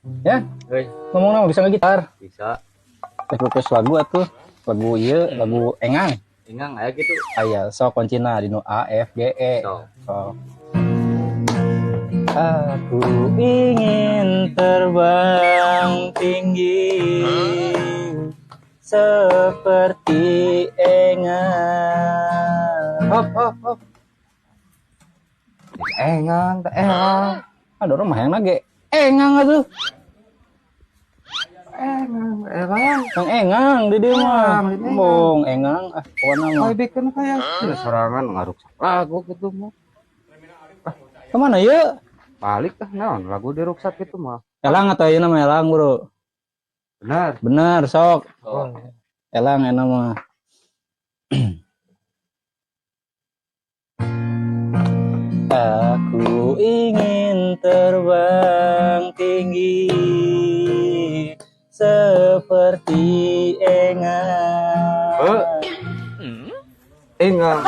Ya, Hei, ngomong nama bisa ngegitar. bisa. Request lagu atuh. Lagu ieu, lagu engang. Ingang aya gitu. Aya sok kuncina di nu A F G E. So. Sok. Aku ingin terbang tinggi seperti engang. Hop hop hop. Engang, teh engang. Ada orang mah yang nage. Engang atuh. Engang, engang. Kang engang di dieu mah. Engang. Bong engang pokona mah. Ai bikin kayak serangan ngaruksak lagu gitu mah. Kemana ya? Balik tah naon lagu diruksak gitu mah. Elang atau ieu nama elang, Bro? Benar. Bener, sok. Oh. Elang enak mah. Aku ingin terbang tinggi seperti engang. Engang.